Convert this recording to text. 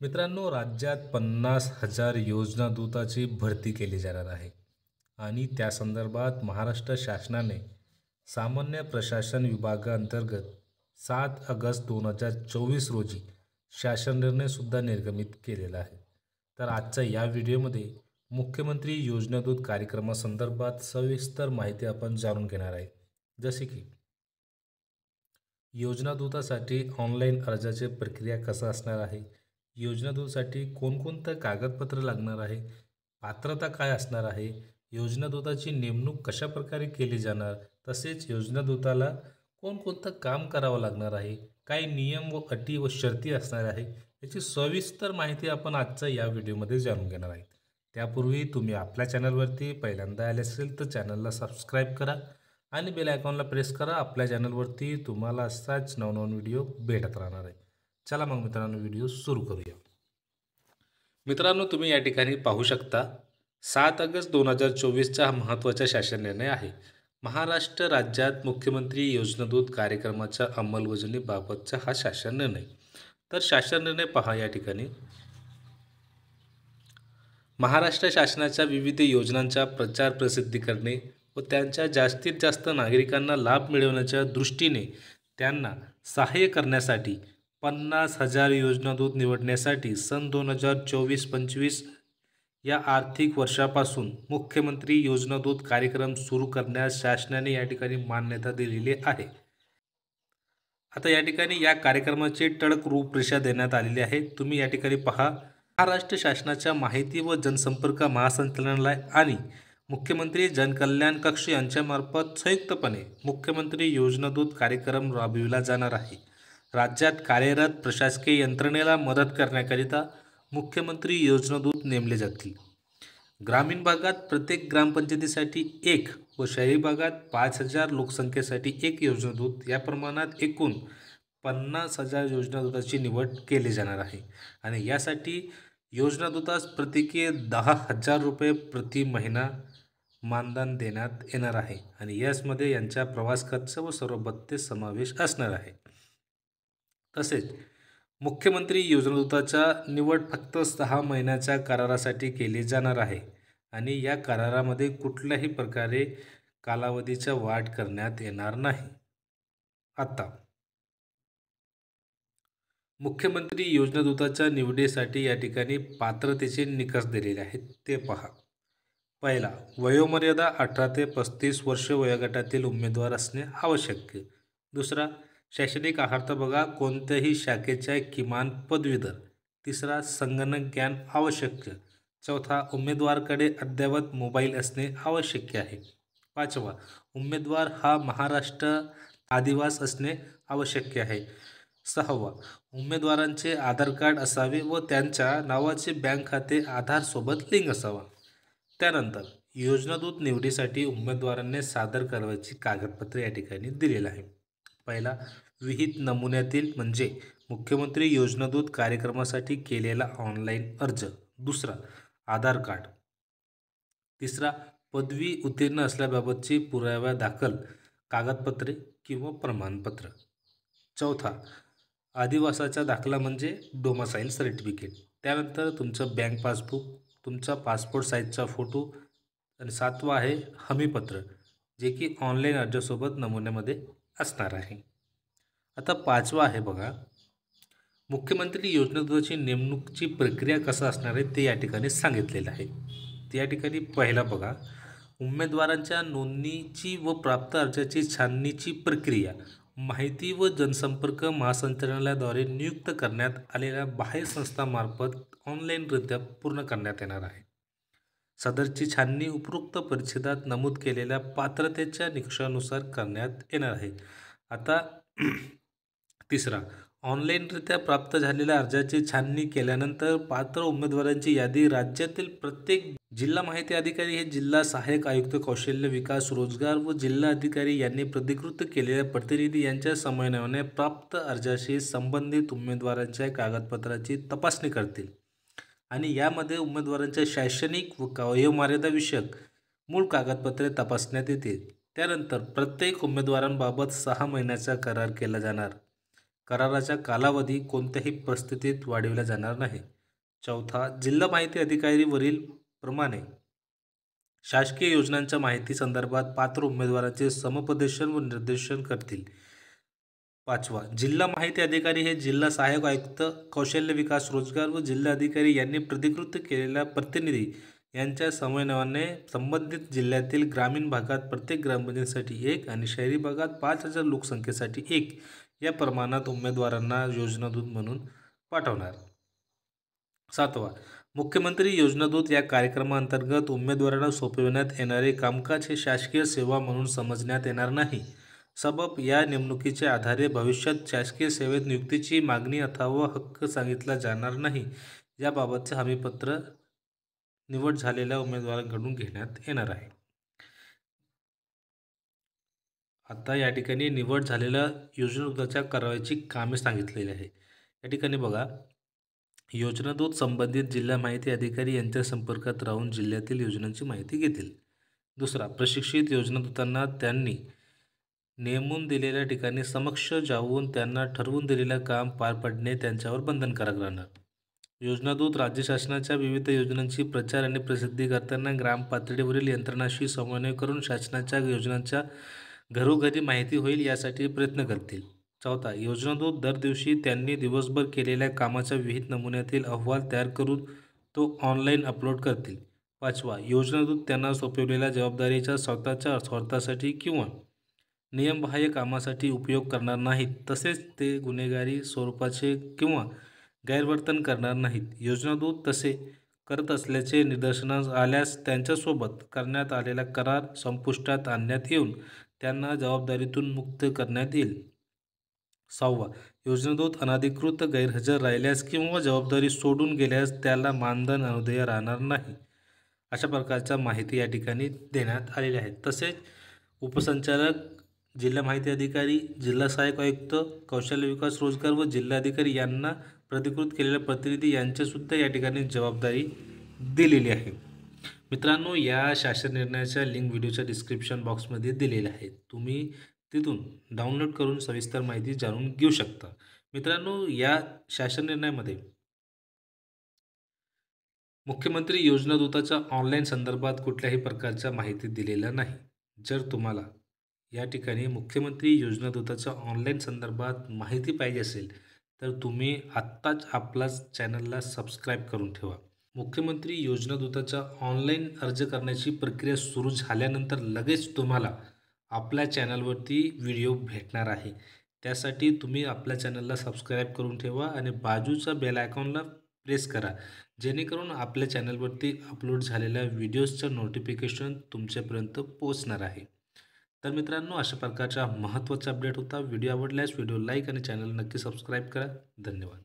मित्रांनो, राज्यात 50,000 योजना दूताची भरती केली जाणार आहे आणि त्या संदर्भात महाराष्ट्र शासनाने सामान्य प्रशासन विभागाअंतर्गत 7 ऑगस्ट 2024 रोजी शासन निर्णय सुद्धा निर्गमित केलेला आहे. तर आजच्या या व्हिडिओमध्ये मुख्यमंत्री योजना दूत कार्यक्रमासंदर्भात सविस्तर माहिती आपण जाणून घेणार आहे. जसे की योजना दूतासाठी ऑनलाईन अर्जाची प्रक्रिया कसं असणार आहे, योजना दूतसाठी कोणकोणतं कागदपत्र लागणार आहे, पात्रता काय असणार आहे, योजना दूताची नेमणूक कशा प्रकारे केली जाणार, तसेच योजना दूताला कोणकोणतं काम करावं लागणार आहे, काही नियम व अटी व शर्ती असणार आहे, याची सविस्तर माहिती आपण आजच्या या व्हिडिओमध्ये जाणून घेणार आहे. त्यापूर्वी तुम्ही आपल्या चॅनलवरती पहिल्यांदा आले असेल तर चॅनलला सबस्क्राईब करा आणि बेल आयकॉनला प्रेस करा. आपल्या चॅनलवरती तुम्हाला असाच नवनवीन व्हिडिओ भेटत राहणार आहे. चला मग मित्रांनो, व्हिडिओ सुरू करूया. मित्रांनो, तुम्ही या ठिकाणी पाहू शकता 7 ऑगस्ट 2024चा हा महत्त्वाचा शासन निर्णय आहे. महाराष्ट्र राज्यात मुख्यमंत्री योजनादूत कार्यक्रमाच्या अंमलबजावणीबाबतचा हा शासन निर्णय. तर शासन निर्णय पहा या ठिकाणी. महाराष्ट्र शासनाच्या विविध योजनांचा प्रचार प्रसिद्धी करणे व त्यांच्या जास्तीत जास्त नागरिकांना लाभ मिळवण्याच्या दृष्टीने त्यांना सहाय्य करण्यासाठी 50,000 योजनादूत निवडण्यासाठी सन 2024-25 या आर्थिक वर्षापासून मुख्यमंत्री योजनादूत कार्यक्रम सुरू करण्यास शासनाने या ठिकाणी मान्यता दिलेली आहे. आता या ठिकाणी या कार्यक्रमाची ठळक रूपरेषा देण्यात आलेली आहे. तुम्ही या ठिकाणी पहा. महाराष्ट्र शासनाच्या माहिती व जनसंपर्क महासंचालनालय आणि मुख्यमंत्री जनकल्याण कक्ष यांच्यामार्फत संयुक्तपणे मुख्यमंत्री योजनादूत कार्यक्रम राबविला जाणार आहे. राज्यात कार्यरत प्रशासकीय यंत्रणेला मदत करण्याकरिता मुख्यमंत्री योजनादूत नेमले जातील. ग्रामीण भागात प्रत्येक ग्रामपंचायतीसाठी एक व शहरी भागात 5,000 लोकसंख्येसाठी एक योजनादूत या प्रमाणात एकूण 50,000 योजनादूताची निवड केली जाणार आहे. आणि यासाठी योजनादूतास प्रत्येकी 10,000 रुपये प्रति महिना मानधन देण्यात येणार आहे. आणि यामध्ये यांचा प्रवास खर्च व सर्व भत्ते समावेश असणार आहे. तसेच मुख्यमंत्री योजनादूताचा निवड फक्त 6 महिन्याच्या करारासाठी केली जाणार आहे आणि या करारामध्ये कुठल्याही प्रकारे कालावधीचा वाढ करण्यात येणार नाही. आता मुख्यमंत्री योजनादूताच्या निवडीसाठी या ठिकाणी पात्रतेचे निकष दिलेले आहेत, ते पहा. पहिला, वयोमर्यादा 18 ते 35 वर्ष वयोगटातील उमेदवार असणे आवश्यक. दुसरा, शैक्षणिक अर्हता बघा, कोणत्याही शाखेच्या किमान पदवीधर. तिसरा, संगणक ज्ञान आवश्यक. चौथा, उमेदवाराकडे अद्ययावत मोबाईल असणे आवश्यक आहे. पाचवा, उमेदवार हा महाराष्ट्र आदिवास असणे आवश्यक आहे. सहावा, उमेदवारांचे आधार कार्ड असावे व त्यांच्या नावाचे बँक खाते आधारसोबत लिंक असावा. त्यानंतर योजनादूत निवडीसाठी उमेदवारांनी सादर करावयाची कागदपत्रे या ठिकाणी दिलेलं आहे. पहिला, विहित नमुन्यातील म्हणजे मुख्यमंत्री योजनादूत कार्यक्रमासाठी केलेला ऑनलाईन अर्ज. दुसरा, आधार कार्ड. तिसरा, पदवी उत्तीर्ण असल्याबाबतची पुरावा दाखल कागदपत्रे किंवा प्रमाणपत्र. चौथा, आदिवासाचा दाखला म्हणजे डोमासाईल सर्टिफिकेट. त्यानंतर तुमचं बँक पासबुक, तुमचा पासपोर्ट साईजचा फोटो. आणि सातवा आहे हमीपत्र, जे की ऑनलाईन अर्जासोबत नमुन्यामध्ये असणार आहे. आता पाचवा आहे बघा, मुख्यमंत्री योजनादूताची नेमणुकीची प्रक्रिया कसं असणार आहे ते या ठिकाणी सांगितलेलं आहे. या ठिकाणी पहिला बघा, उमेदवारांच्या नोंदणीची व प्राप्त अर्जाची छाननीची प्रक्रिया माहिती व जनसंपर्क महासंचालनालयाद्वारे नियुक्त करण्यात आलेल्या बाह्य संस्थांमार्फत ऑनलाईनरित्या पूर्ण करण्यात येणार आहे. सदरची छाननी उपरोक्त परिच्छेदात नमूद केलेल्या पात्रतेच्या निकषानुसार करण्यात येणार आहे. आता तिसरा, ऑनलाईनरित्या प्राप्त झालेल्या अर्जाची छाननी केल्यानंतर पात्र उमेदवारांची यादी राज्यातील प्रत्येक जिल्हा माहिती अधिकारी हे जिल्हा सहाय्यक आयुक्त कौशल्य विकास रोजगार व जिल्हा अधिकारी यांनी प्राधिकृत केलेल्या प्रतिनिधी यांच्या समन्वयाने प्राप्त अर्जाशी संबंधित उमेदवारांच्या कागदपत्राची तपासणी करतील आणि यामध्ये उमेदवारांच्या शैक्षणिक व वयोमर्यादाविषयक मूळ कागदपत्रे तपासण्यात येतील. त्यानंतर प्रत्येक उमेदवारांबाबत 6 महिन्याचा करार केला जाणार. कराराचा कालावधी कोणत्याही परिस्थितीत वाढविला जाणार नाही. चौथा, जिल्हा माहिती अधिकारी वरील प्रमाणे शासकीय योजनांच्या माहिती संदर्भात पात्र उमेदवारांचे समुपदेशन व निर्देशन करतील. पाचवा, जिल्हा माहिती अधिकारी हे जिल्हा सहाय्यक आयुक्त, कौशल्य विकास, रोजगार व जिल्हा अधिकारी यांनी प्राधिकृत केलेल्या प्रतिनिधी यांच्या समन्वयाने संबंधित जिल्ह्यातील ग्रामीण भागात प्रत्येक ग्रामपंचायतीसाठी 1 आणि शहरी भागात 5,000 लोकसंख्येसाठी 1 या प्रमाणात उमेदवारांना योजनादूत म्हणून पाठवणार. सातवा, मुख्यमंत्री योजनादूत या कार्यक्रमाअंतर्गत उमेदवारांना सोपविण्यात येणारे कामकाज हे शासकीय सेवा म्हणून समजण्यात येणार नाही. सबब या नेमणुकीच्या आधारे भविष्यात शासकीय सेवेत नियुक्तीची मागणी अथवा हक्क सांगितला जाणार नाही. याबाबतचे हमीपत्र निवड झालेल्या उमेदवारांकडून घेण्यात येणार आहे. आता या ठिकाणी निवड झालेल्या योजनादूताच्या कारवाईची कामे सांगितलेली आहे. या ठिकाणी बघा, योजनादूत संबंधित जिल्हा माहिती अधिकारी यांच्या संपर्कात राहून जिल्ह्यातील योजनांची माहिती घेतील. दुसरा, प्रशिक्षित योजनादूतांना त्यांनी नेमून दिलेल्या ठिकाणी समक्ष जाऊन त्यांना ठरवून दिलेलं काम पार पाडणे त्यांच्यावर बंधनकारक राहणार. योजनादूत राज्य शासनाच्या विविध योजनांची प्रचार आणि प्रसिद्धी करताना ग्राम पातळीवरील यंत्रणांशी समन्वय करून शासनाच्या योजनांच्या घरोघरी माहिती होईल यासाठी प्रयत्न करतील. चौथा, योजनादूत दर दिवशी त्यांनी दिवसभर केलेल्या कामाच्या विहित नमुन्यातील अहवाल तयार करून तो ऑनलाईन अपलोड करतील. पाचवा, योजनादूत त्यांना सोपवलेल्या जबाबदारीचा स्वतःच्या स्वार्थासाठी किंवा नियमबाह्य कामासाठी उपयोग करणार नाहीत. तसेच ते गुन्हेगारी स्वरूपाचे किंवा गैरवर्तन करणार नाहीत. योजनादूत तसे करत असल्याचे निदर्शनास आल्यास त्यांच्यासोबत करण्यात आलेला करार संपुष्टात आणण्यात येऊन त्यांना जबाबदारीतून मुक्त करण्यात येईल. सहावा, योजनादूत अनधिकृत गैरहजर राहिल्यास किंवा जबाबदारी सोडून गेल्यास त्याला मानधन अनुदेय राहणार नाही. अशा प्रकारच्या माहिती या ठिकाणी देण्यात आलेल्या आहेत. तसेच उपसंचालक, जिल्हा माहिती अधिकारी, जिल्हा सहाय्यक आयुक्त, कौशल्य विकास, रोजगार व जिल्हाधिकारी यांना प्राधिकृत केलेल्या प्रतिनिधी यांच्यासुद्धा या ठिकाणी जबाबदारी दिलेली आहे. मित्रांनो, या शासन निर्णयाच्या लिंक व्हिडिओच्या डिस्क्रिप्शन बॉक्समध्ये दिलेल्या आहेत. तुम्ही तिथून डाउनलोड करून सविस्तर माहिती जाणून घेऊ शकता. मित्रांनो, या शासन निर्णयामध्ये मुख्यमंत्री योजनादूताच्या ऑनलाईन संदर्भात कुठल्याही प्रकारच्या माहिती दिलेल्या नाही. जर तुम्हाला या ठिकाणी मुख्यमंत्री योजनादूताच्या ऑनलाईन संदर्भात माहिती पाहिजे असेल तर तुम्ही आत्ताच आपल्याच चॅनलला सबस्क्राईब करून ठेवा. मुख्यमंत्री योजनादूताच्या ऑनलाईन अर्ज करण्याची प्रक्रिया सुरू झाल्यानंतर लगेच तुम्हाला आपल्या चॅनलवरती व्हिडिओ भेटणार आहे. त्यासाठी तुम्ही आपल्या चॅनलला सबस्क्राईब करून ठेवा आणि बाजूच्या बेल आयकॉनला प्रेस करा, जेणेकरून आपल्या चॅनलवरती अपलोड झालेल्या व्हिडिओजचं नोटिफिकेशन तुमच्यापर्यंत पोहोचणार आहे. तर मित्रांनो, अशा प्रकारचा महत्त्वाचा अपडेट होता. व्हिडिओ आवडल्यास व्हिडिओ लाईक आणि चॅनल नक्की सबस्क्राईब करा. धन्यवाद.